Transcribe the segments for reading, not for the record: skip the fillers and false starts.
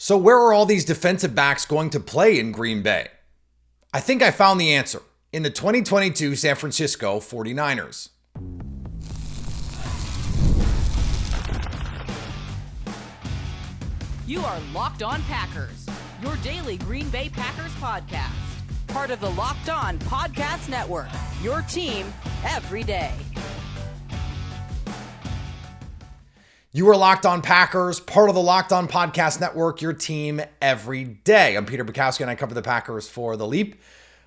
So where are all these defensive backs going to play in Green Bay? I think I found the answer in the 2022 San Francisco 49ers. You are Locked On Packers, your daily Green Bay Packers podcast. Part of the Locked On Podcast Network, your team every day. You are Locked On Packers, part of the Locked On Podcast Network, your team every day. I'm Peter Bukowski, and I cover the Packers for The Leap,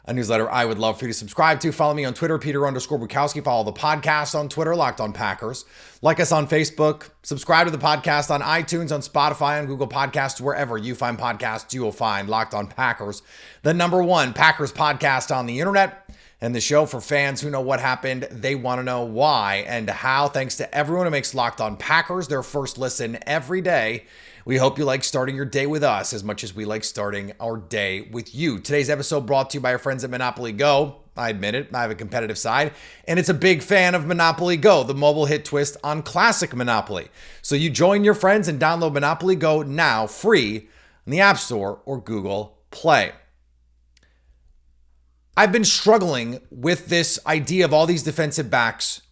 a newsletter I would love for you to subscribe to. Follow me on Twitter, Peter_Bukowski. Follow the podcast on Twitter, Locked On Packers. Like us on Facebook. Subscribe to the podcast on iTunes, on Spotify, on Google Podcasts. Wherever you find podcasts, you will find Locked On Packers, the number one Packers podcast on the internet. And the show for fans who know what happened, they want to know why and how. Thanks to everyone who makes Locked On Packers their first listen every day. We hope you like starting your day with us as much as we like starting our day with you. Today's episode brought to you by our friends at Monopoly Go. I admit it, I have a competitive side, and it's a big fan of Monopoly Go, the mobile hit twist on classic Monopoly. So you join your friends and download Monopoly Go now, free, in the App Store or Google Play. I've been struggling with this idea of all these defensive backs,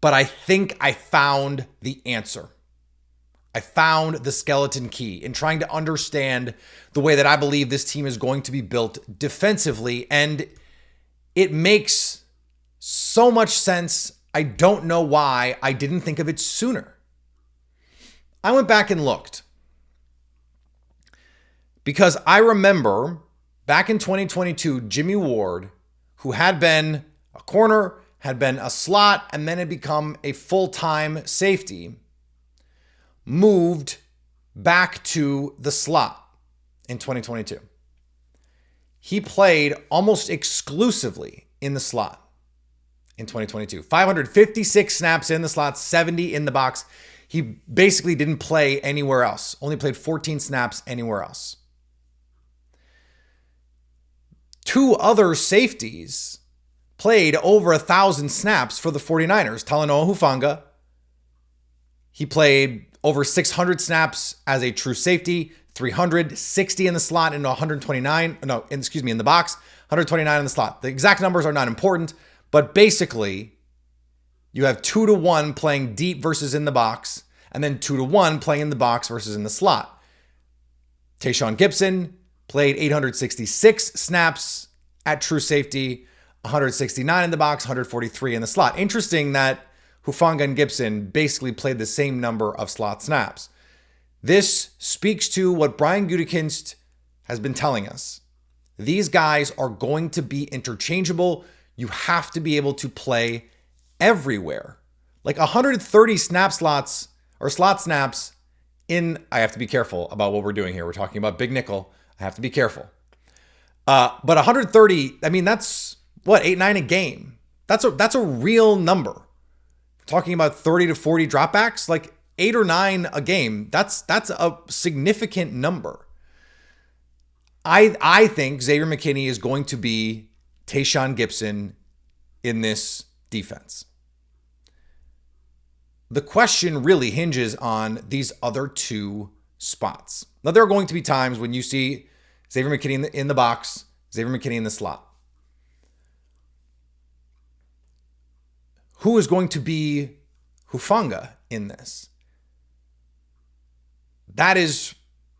but I think I found the answer. I found the skeleton key in trying to understand the way that I believe this team is going to be built defensively, and it makes so much sense. I don't know why I didn't think of it sooner. I went back and looked because I remember back in 2022, Jimmy Ward, who had been a corner, had been a slot, and then had become a full-time safety, moved back to the slot in 2022. He played almost exclusively in the slot in 2022. 556 snaps in the slot, 70 in the box. He basically didn't play anywhere else, only played 14 snaps anywhere else. Two other safeties played over 1,000 snaps for the 49ers. Talanoa Hufanga, he played over 600 snaps as a true safety, 360 in the slot and in the box, 129 in the slot. The exact numbers are not important, but basically you have 2-1 playing deep versus in the box, and then 2-1 playing in the box versus in the slot. Tayshaun Gibson played 866 snaps at true safety, 169 in the box, 143 in the slot. Interesting that Hufanga and Gibson basically played the same number of slot snaps. This speaks to what Brian Gutekunst has been telling us. These guys are going to be interchangeable. You have to be able to play everywhere. Like 130 slots snaps in, I have to be careful about what we're doing here. We're talking about big nickel. I have to be careful. But 130, I mean, that's what, 8-9 a game. That's a real number. We're talking about 30 to 40 dropbacks, like 8 or 9 a game. That's a significant number. I think Xavier McKinney is going to be Tayshaun Gibson in this defense. The question really hinges on these other two spots. Now, there are going to be times when you see Xavier McKinney in the box, Xavier McKinney in the slot. Who is going to be Hufanga in this? That is,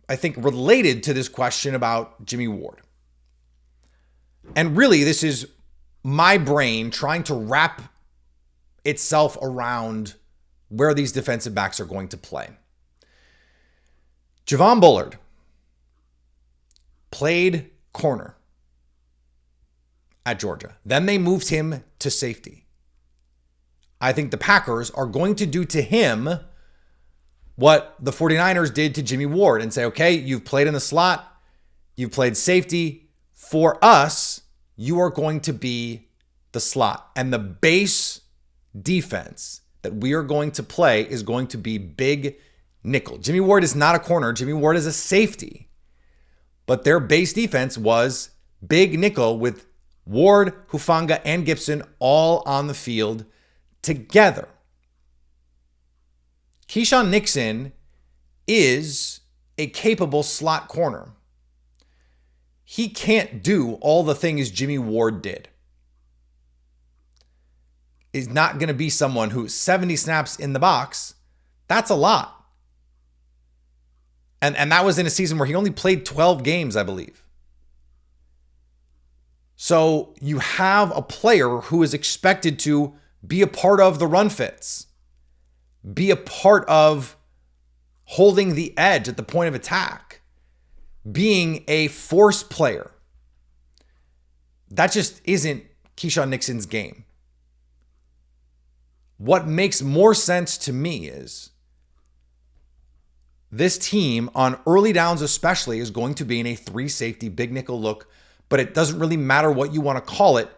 I think, related to this question about Jimmy Ward. And really, this is my brain trying to wrap itself around where these defensive backs are going to play. Javon Bullard played corner at Georgia. Then they moved him to safety. I think the Packers are going to do to him what the 49ers did to Jimmy Ward and say, okay, you've played in the slot, you've played safety. For us, you are going to be the slot. And the base defense that we are going to play is going to be big nickel. Jimmy Ward is not a corner. Jimmy Ward is a safety. But their base defense was big nickel with Ward, Hufanga, and Gibson all on the field together. Keyshawn Nixon is a capable slot corner. He can't do all the things Jimmy Ward did. He's not going to be someone who 70 snaps in the box. That's a lot. And that was in a season where he only played 12 games, I believe. So you have a player who is expected to be a part of the run fits, be a part of holding the edge at the point of attack, being a force player. That just isn't Keyshawn Nixon's game. What makes more sense to me is this team on early downs especially is going to be in a 3 safety big nickel look, but it doesn't really matter what you want to call it.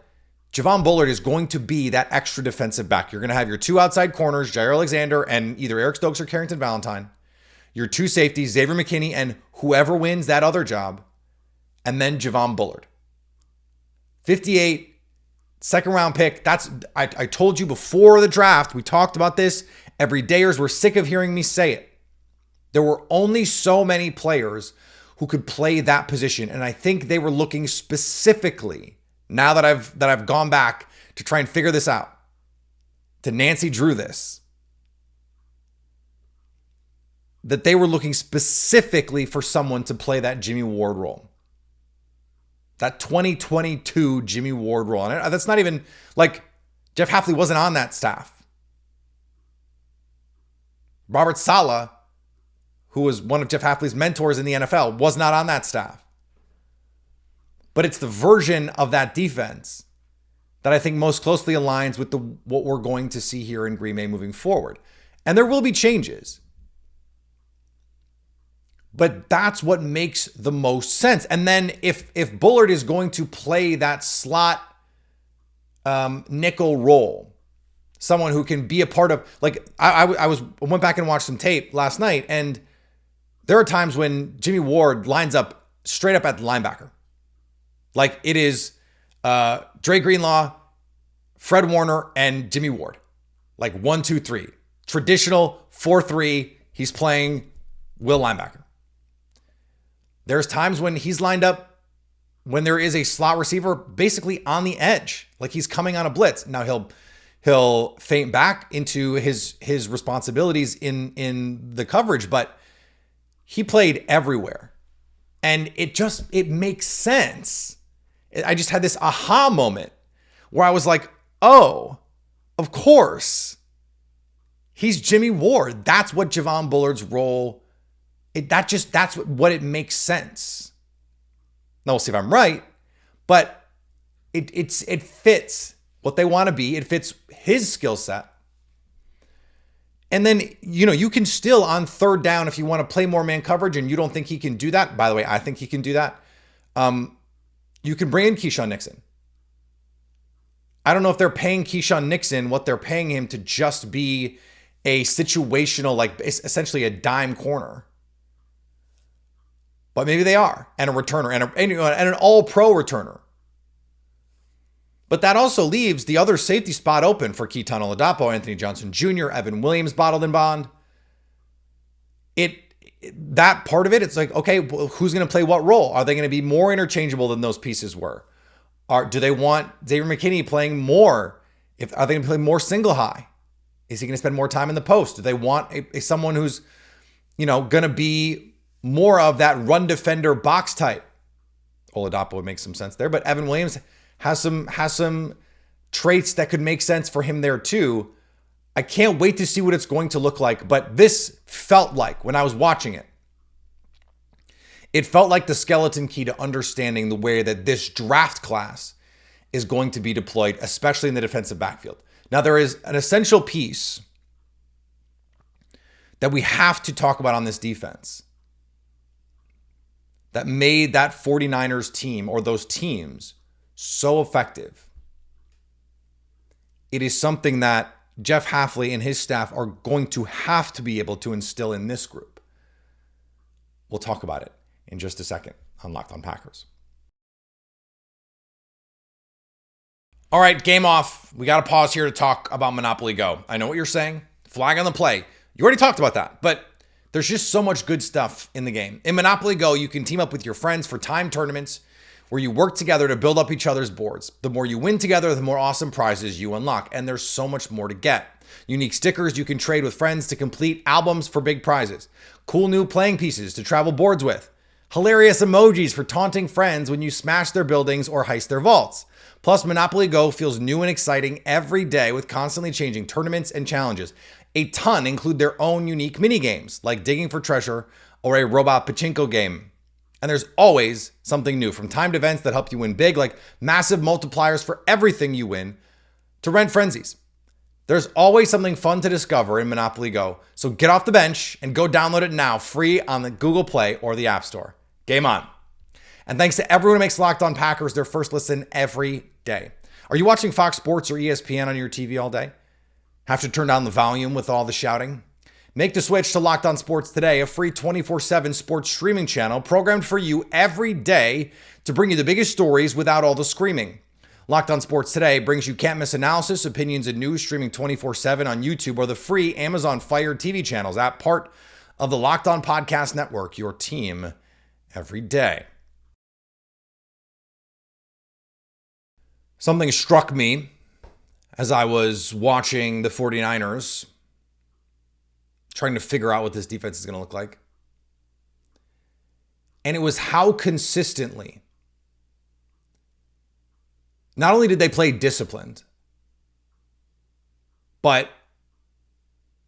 Javon Bullard is going to be that extra defensive back. You're going to have your 2 outside corners, Jair Alexander and either Eric Stokes or Carrington Valentine. Your 2 safeties, Xavier McKinney and whoever wins that other job. And then Javon Bullard. 58, second round pick. I told you before the draft, we talked about this. Everydayers were sick of hearing me say it. There were only so many players who could play that position. And I think they were looking specifically, now that I've gone back to try and figure this out, to Nancy Drew this, that they were looking specifically for someone to play that Jimmy Ward role. That 2022 Jimmy Ward role. And that's not even like Jeff Hafley wasn't on that staff. Robert Saleh, who was one of Jeff Hafley's mentors in the NFL, was not on that staff. But it's the version of that defense that I think most closely aligns with what we're going to see here in Green Bay moving forward. And there will be changes. But that's what makes the most sense. And then if Bullard is going to play that slot nickel role, someone who can be a part of, like I went back and watched some tape last night, and there are times when Jimmy Ward lines up straight up at the linebacker. Like it is Dre Greenlaw, Fred Warner, and Jimmy Ward. Like 1, 2, 3. Traditional 4-3. He's playing will linebacker. There's times when he's lined up when there is a slot receiver basically on the edge, like he's coming on a blitz. Now he'll feint back into his responsibilities in the coverage, but he played everywhere. And it makes sense. I just had this aha moment where I was like, oh, of course. He's Jimmy Ward. That's what Javon Bullard's role. That's what it makes sense. Now we'll see if I'm right, but it fits what they want to be. It fits his skill set. And then, you can still on third down, if you want to play more man coverage and you don't think he can do that. By the way, I think he can do that. You can bring in Keyshawn Nixon. I don't know if they're paying Keyshawn Nixon what they're paying him to just be a situational, like essentially a dime corner. But maybe they are, and a returner, and an all-pro returner. But that also leaves the other safety spot open for Keaton Oladapo, Anthony Johnson Jr., Evan Williams bottled in bond. That part of it, it's like, okay, who's going to play what role? Are they going to be more interchangeable than those pieces were? Do they want Xavier McKinney playing more? Are they going to play more single high? Is he going to spend more time in the post? Do they want someone who's, going to be more of that run defender box type? Oladapo would make some sense there, but Evan Williams has some traits that could make sense for him there too. I can't wait to see what it's going to look like, but this felt like, when I was watching it, it felt like the skeleton key to understanding the way that this draft class is going to be deployed, especially in the defensive backfield. Now, there is an essential piece that we have to talk about on this defense that made that 49ers team, or those teams, so effective. It is something that Jeff Hafley and his staff are going to have to be able to instill in this group. We'll talk about it in just a second on Locked On Packers. All right, game off. We got to pause here to talk about Monopoly Go. I know what you're saying. Flag on the play. You already talked about that, but There's just so much good stuff in the game. In Monopoly Go, you can team up with your friends for timed tournaments where you work together to build up each other's boards. The more you win together, the more awesome prizes you unlock, and there's so much more to get. Unique stickers you can trade with friends to complete albums for big prizes. Cool new playing pieces to travel boards with. Hilarious emojis for taunting friends when you smash their buildings or heist their vaults. Plus, Monopoly Go feels new and exciting every day with constantly changing tournaments and challenges. A ton include their own unique mini games, like digging for treasure or a robot pachinko game. And there's always something new, from timed events that help you win big, like massive multipliers for everything you win, to rent frenzies. There's always something fun to discover in Monopoly Go, so get off the bench and go download it now, free on the Google Play or the App Store. Game on. And thanks to everyone who makes Locked On Packers their first listen every day. Are you watching Fox Sports or ESPN on your TV all day? Have to turn down the volume with all the shouting? Make the switch to Locked On Sports today, a free 24/7 sports streaming channel programmed for you every day to bring you the biggest stories without all the screaming. Locked On Sports Today brings you can't-miss analysis, opinions, and news streaming 24/7 on YouTube or the free Amazon Fire TV channels app, part of the Locked On Podcast Network, your team every day. Something struck me as I was watching the 49ers, trying to figure out what this defense is going to look like. And it was how consistently, not only did they play disciplined, but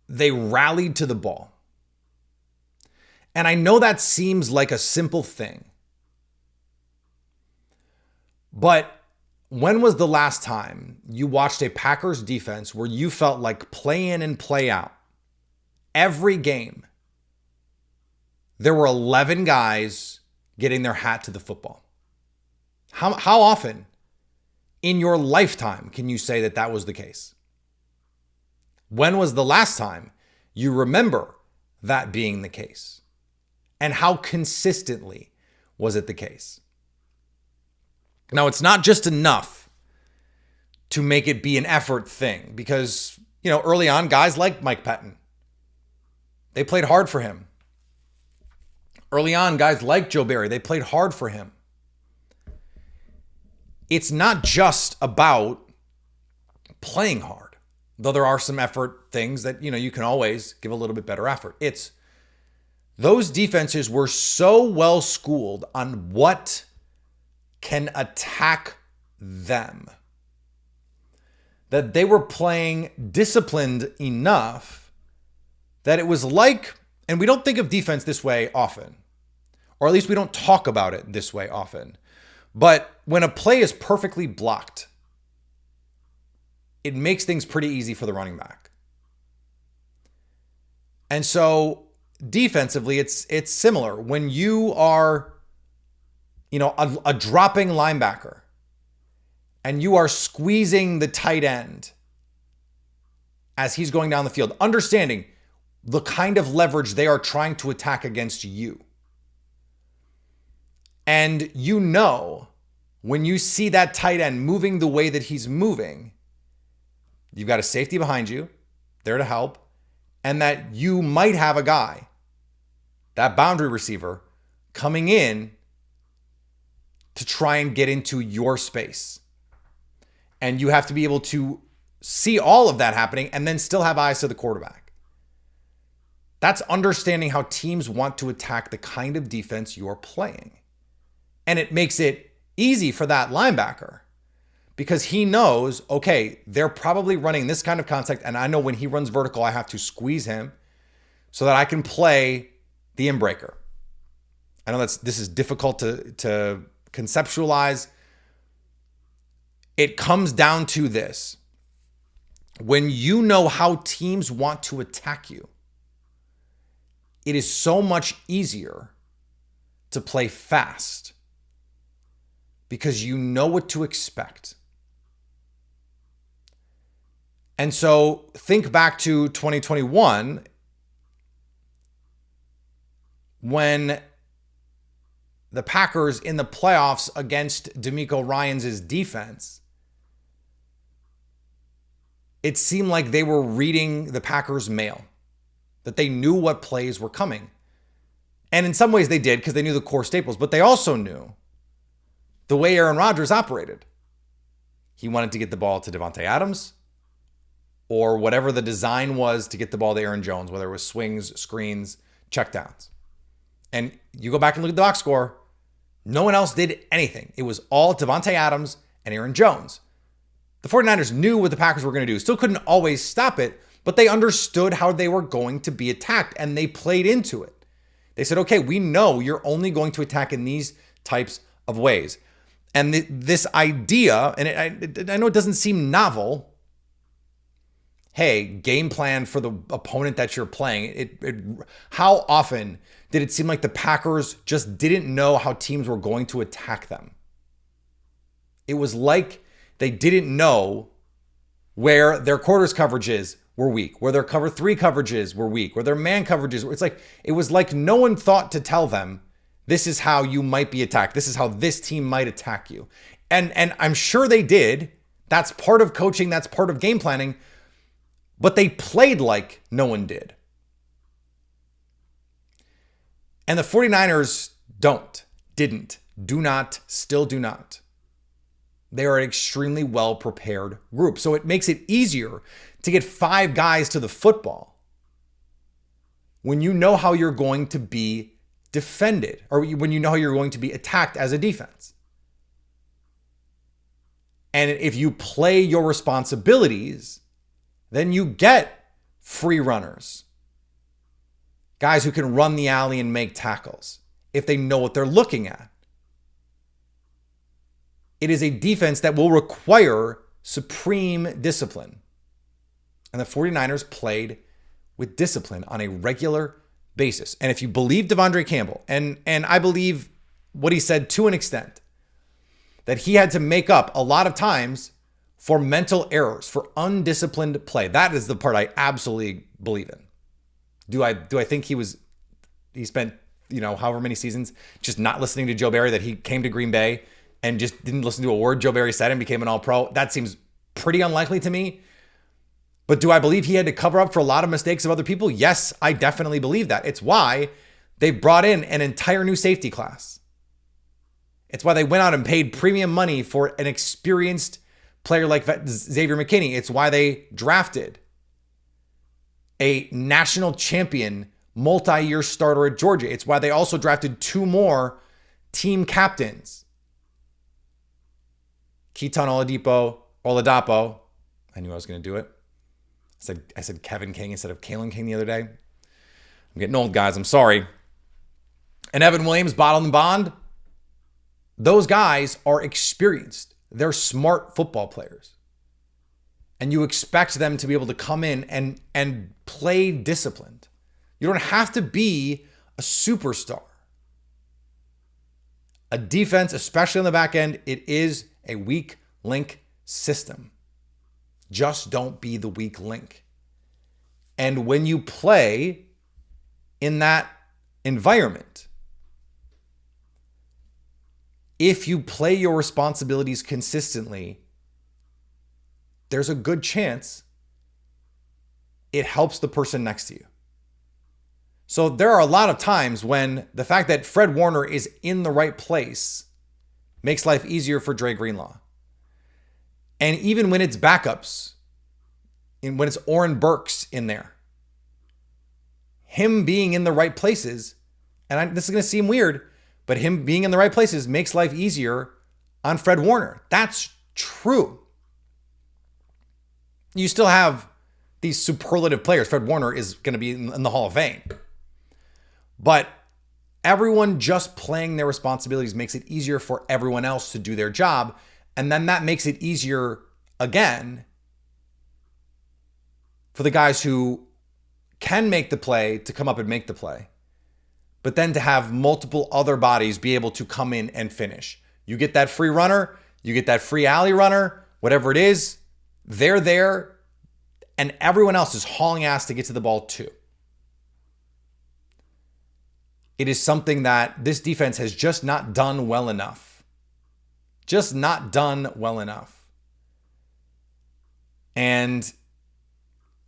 they rallied to the ball. And I know that seems like a simple thing, but when was the last time you watched a Packers defense where you felt like play in and play out, every game, there were 11 guys getting their hat to the football? How often in your lifetime can you say that that was the case? When was the last time you remember that being the case? And how consistently was it the case? Now, it's not just enough to make it be an effort thing because, early on, guys like Mike Pettin, they played hard for him. Early on, guys like Joe Barry, they played hard for him. It's not just about playing hard, though there are some effort things that, you can always give a little bit better effort. It's those defenses were so well schooled on what can attack them that they were playing disciplined enough that it was like, and we don't think of defense this way often, or at least we don't talk about it this way often, but when a play is perfectly blocked, it makes things pretty easy for the running back. And so defensively, it's similar. When you are a dropping linebacker and you are squeezing the tight end as he's going down the field, understanding the kind of leverage they are trying to attack against you. And when you see that tight end moving the way that he's moving, you've got a safety behind you there to help, and that you might have a guy, that boundary receiver, coming in to try and get into your space. And you have to be able to see all of that happening and then still have eyes to the quarterback. That's understanding how teams want to attack the kind of defense you're playing. And it makes it easy for that linebacker because he knows, okay, they're probably running this kind of contact, and I know when he runs vertical, I have to squeeze him so that I can play the inbreaker. I know this is difficult to conceptualize. It comes down to this. When you know how teams want to attack you, it is so much easier to play fast because you know what to expect. And so think back to 2021 when the Packers in the playoffs against DeMeco Ryans' defense, it seemed like they were reading the Packers' mail. that they knew what plays were coming. And in some ways they did because they knew the core staples, but they also knew the way Aaron Rodgers operated. He wanted to get the ball to Davante Adams or whatever the design was to get the ball to Aaron Jones, whether it was swings, screens, checkdowns. And you go back and look at the box score, no one else did anything. It was all Davante Adams and Aaron Jones. The 49ers knew what the Packers were going to do. Still couldn't always stop it, but they understood how they were going to be attacked and they played into it. They said, okay, we know you're only going to attack in these types of ways. And this idea, and I know it doesn't seem novel, hey, game plan for the opponent that you're playing. How often did it seem like the Packers just didn't know how teams were going to attack them? It was like they didn't know where their quarters coverages were weak, where their cover 3 coverages were weak, where their man coverages were. It was like no one thought to tell them, this is how you might be attacked. This is how this team might attack you. And I'm sure they did. That's part of coaching. That's part of game planning. But they played like no one did. And the 49ers do not, still do not. They are an extremely well-prepared group. So it makes it easier to get 5 guys to the football when you know how you're going to be defended, or when you know how you're going to be attacked as a defense. And if you play your responsibilities, then you get free runners, guys who can run the alley and make tackles if they know what they're looking at. It is a defense that will require supreme discipline. And the 49ers played with discipline on a regular basis. And if you believe Devondre Campbell, and I believe what he said to an extent, that he had to make up a lot of times for mental errors, for undisciplined play. That is the part I absolutely believe in. Do I think he spent, however many seasons just not listening to Joe Barry, that he came to Green Bay and just didn't listen to a word Joe Barry said and became an all-pro? That seems pretty unlikely to me. But do I believe he had to cover up for a lot of mistakes of other people? Yes, I definitely believe that. It's why they brought in an entire new safety class. It's why they went out and paid premium money for an experienced player like Xavier McKinney. It's why they drafted a national champion, multi-year starter at Georgia. It's why they also drafted 2 more team captains. Keaton Oladapo. I knew I was going to do it. I said Kevin King instead of Kalen King the other day. I'm getting old, guys. I'm sorry. And Evan Williams, Bottle and Bond. Those guys are experienced. They're smart football players. And you expect them to be able to come in and play disciplined. You don't have to be a superstar. A defense, especially on the back end, it is a weak link system. Just don't be the weak link. And when you play in that environment, if you play your responsibilities consistently, there's a good chance it helps the person next to you. So there are a lot of times when the fact that Fred Warner is in the right place makes life easier for Dre Greenlaw. And even when it's backups, and when it's Oren Burks in there, him being in the right places, and this is going to seem weird, but him being in the right places makes life easier on Fred Warner. That's true. You still have these superlative players. Fred Warner is going to be in the Hall of Fame. But everyone just playing their responsibilities makes it easier for everyone else to do their job. And then that makes it easier again for the guys who can make the play to come up and make the play. But then to have multiple other bodies be able to come in and finish. You get that free runner, you get that free alley runner, whatever it is, they're there, and everyone else is hauling ass to get to the ball too. It is something that this defense has just not done well enough. Just not done well enough. And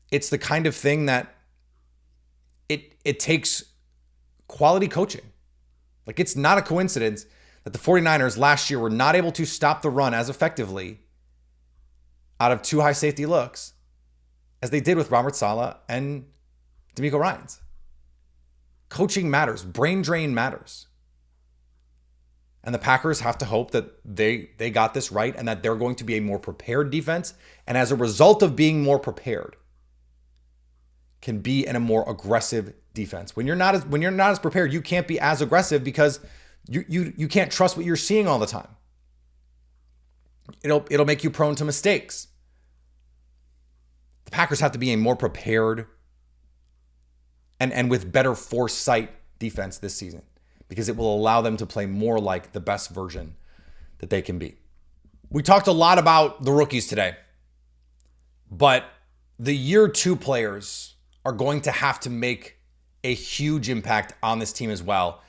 it's the kind of thing that it takes quality coaching. Like, it's not a coincidence that the 49ers last year were not able to stop the run as effectively out of 2 high safety looks as they did with Robert Saleh and DeMeco Ryans. Coaching matters. Brain drain matters. And the Packers have to hope that they got this right and that they're going to be a more prepared defense. And as a result of being more prepared, can be in a more aggressive defense. When you're not as prepared, you can't be as aggressive because you can't trust what you're seeing all the time. It'll make you prone to mistakes. The Packers have to be a more prepared and with better foresight defense this season, because it will allow them to play more like the best version that they can be. We talked a lot about the rookies today, but the year 2 players are going to have to make a huge impact on this team as well.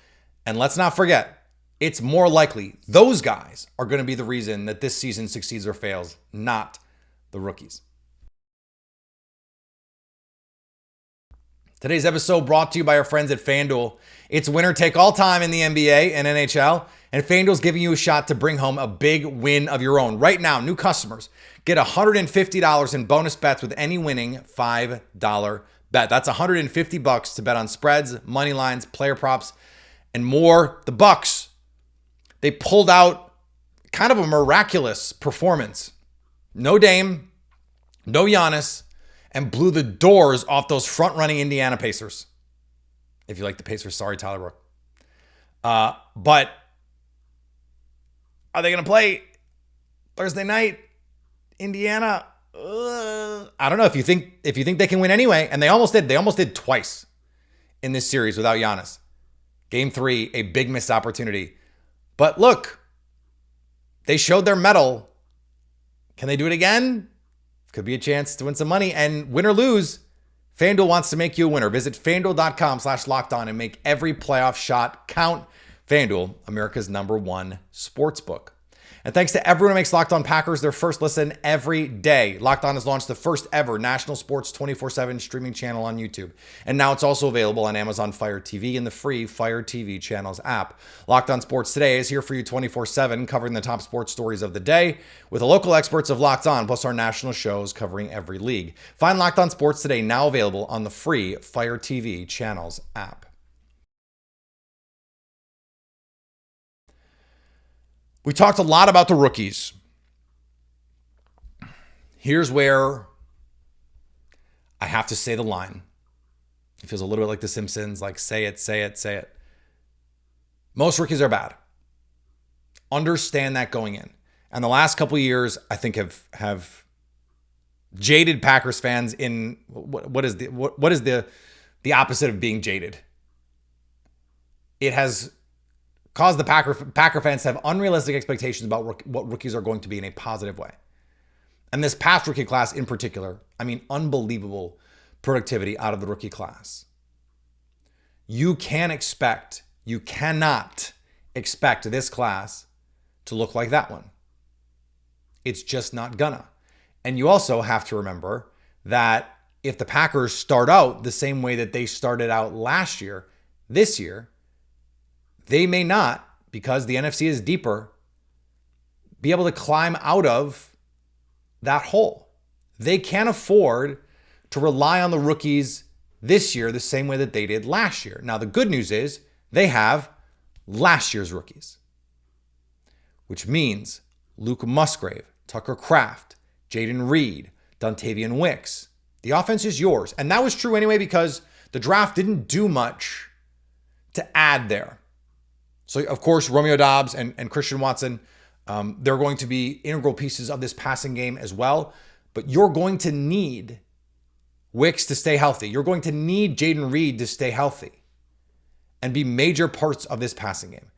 And let's not forget, it's more likely those guys are going to be the reason that this season succeeds or fails, not the rookies. Today's episode brought to you by our friends at FanDuel. It's winner take all time in the NBA and NHL, and FanDuel's giving you a shot to bring home a big win of your own. Right now, new customers get $150 in bonus bets with any winning $5 bet. That's $150 to bet on spreads, money lines, player props, and more. The Bucks, they pulled out kind of a miraculous performance. No Dame, no Giannis, and blew the doors off those front-running Indiana Pacers. If you like the Pacers, sorry, Tyler Brook. But are they going to play Thursday night? Indiana? I don't know. If you think they can win anyway, and they almost did. They almost did twice in this series without Giannis. Game 3, a big missed opportunity. But look, they showed their mettle. Can they do it again? Could be a chance to win some money. And win or lose, FanDuel wants to make you a winner. Visit FanDuel.com/lockedon and make every playoff shot count. FanDuel, America's #1 sportsbook. And thanks to everyone who makes Locked On Packers their first listen every day. Locked On has launched the first ever national sports 24/7 streaming channel on YouTube. And now it's also available on Amazon Fire TV and the free Fire TV channels app. Locked On Sports Today is here for you 24/7, covering the top sports stories of the day with the local experts of Locked On, plus our national shows covering every league. Find Locked On Sports Today now available on the free Fire TV channels app. We talked a lot about the rookies. Here's where I have to say the line. It feels a little bit like The Simpsons, like say it, say it, say it. Most rookies are bad. Understand that going in. And the last couple of years, I think have jaded Packers fans in what is the opposite of being jaded? It has caused the Packer fans to have unrealistic expectations about what rookies are going to be in a positive way. And this past rookie class in particular, I mean, unbelievable productivity out of the rookie class. You cannot expect this class to look like that one. It's just not gonna. And you also have to remember that if the Packers start out the same way that they started out last year, this year, they may not, because the NFC is deeper, be able to climb out of that hole. They can't afford to rely on the rookies this year the same way that they did last year. Now, the good news is they have last year's rookies, which means Luke Musgrave, Tucker Kraft, Jaden Reed, Dontavian Wicks. The offense is yours. And that was true anyway because the draft didn't do much to add there. So, of course, Romeo Doubs and Christian Watson, they're going to be integral pieces of this passing game as well. But you're going to need Wicks to stay healthy. You're going to need Jaden Reed to stay healthy and be major parts of this passing game.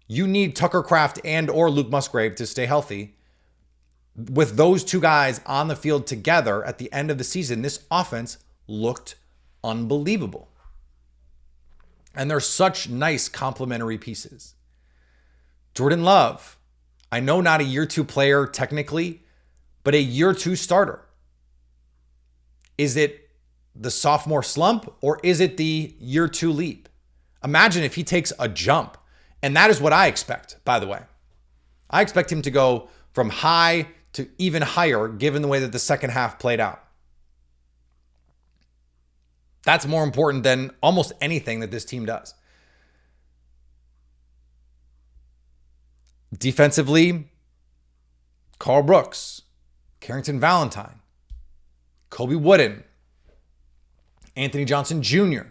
You need Tucker Kraft and or Luke Musgrave to stay healthy. With those two guys on the field together at the end of the season, this offense looked unbelievable. And they're such nice complementary pieces. Jordan Love, I know not a year 2 player technically, but a year 2 starter. Is it the sophomore slump, or is it the year 2 leap? Imagine if he takes a jump. And that is what I expect, by the way. I expect him to go from high to even higher, given the way that the second half played out. That's more important than almost anything that this team does. Defensively, Carl Brooks, Carrington Valentine, Kobe Wooden, Anthony Johnson Jr.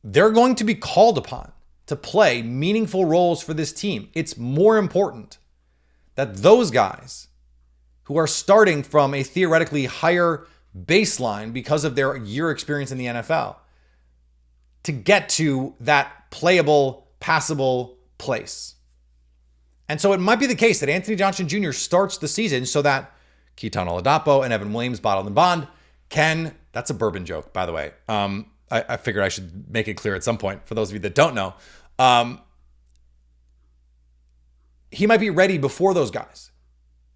They're going to be called upon to play meaningful roles for this team. It's more important that those guys who are starting from a theoretically higher baseline because of their year experience in the NFL to get to that playable, passable place. And so it might be the case that Anthony Johnson Jr. starts the season so that Keaton Oladapo and Evan Williams, bottled and bond, can, that's a bourbon joke, by the way. I figured I should make it clear at some point for those of you that don't know. He might be ready before those guys.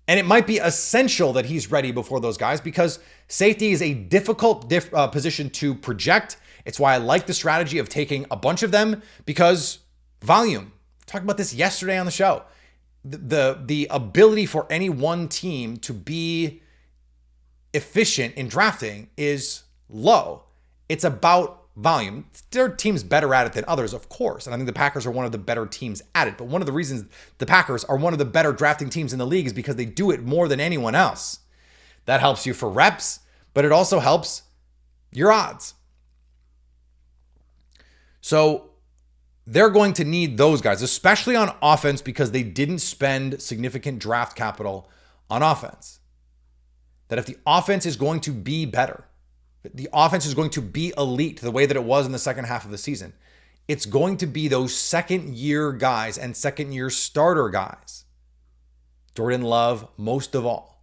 And it might be essential that he's ready before those guys because safety is a difficult position to project. It's why I like the strategy of taking a bunch of them because volume. Talked about this yesterday on the show. The ability for any one team to be efficient in drafting is low. It's about volume. There are teams better at it than others, of course. And I think the Packers are one of the better teams at it. But one of the reasons the Packers are one of the better drafting teams in the league is because they do it more than anyone else. That helps you for reps, but it also helps your odds. So they're going to need those guys, especially on offense, because they didn't spend significant draft capital on offense. That if the offense is going to be better, the offense is going to be elite the way that it was in the second half of the season, it's going to be those second-year guys and second-year starter guys, Jordan Love most of all,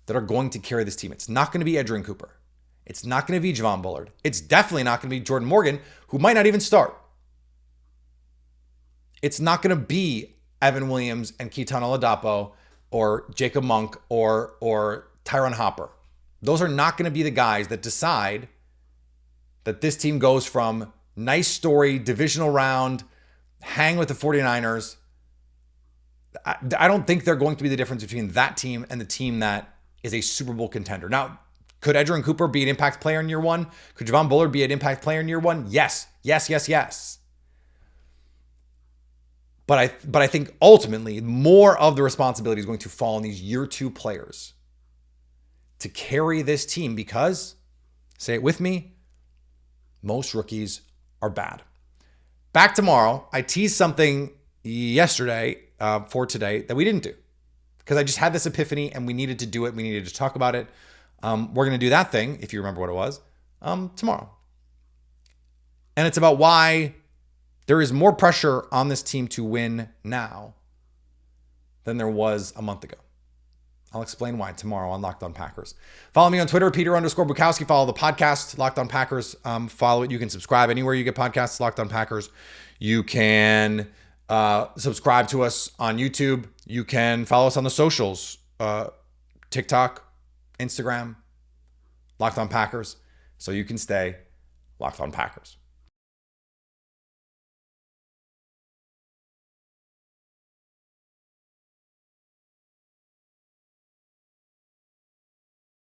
that are going to carry this team. It's not going to be Edgerrin Cooper. It's not going to be Javon Bullard. It's definitely not going to be Jordan Morgan, who might not even start. It's not going to be Evan Williams and Keaton Oladapo or Jacob Monk or Tyron Hopper. Those are not going to be the guys that decide that this team goes from nice story, divisional round, hang with the 49ers. I don't think they're going to be the difference between that team and the team that is a Super Bowl contender. Now, could Edgerrin Cooper be an impact player in year one? Could Javon Bullard be an impact player in year one? Yes. But I think ultimately more of the responsibility is going to fall on these year 2 players to carry this team because, say it with me, most rookies are bad. Back tomorrow, I teased something yesterday for today that we didn't do because I just had this epiphany and we needed to do it. We needed to talk about it. We're going to do that thing, if you remember what it was, tomorrow. And it's about why there is more pressure on this team to win now than there was a month ago. I'll explain why tomorrow on Locked On Packers. Follow me on Twitter, Peter_Bukowski. Follow the podcast, Locked On Packers. Follow it. You can subscribe anywhere you get podcasts, Locked On Packers. You can subscribe to us on YouTube. You can follow us on the socials, TikTok, Instagram, Locked On Packers, so you can stay Locked On Packers.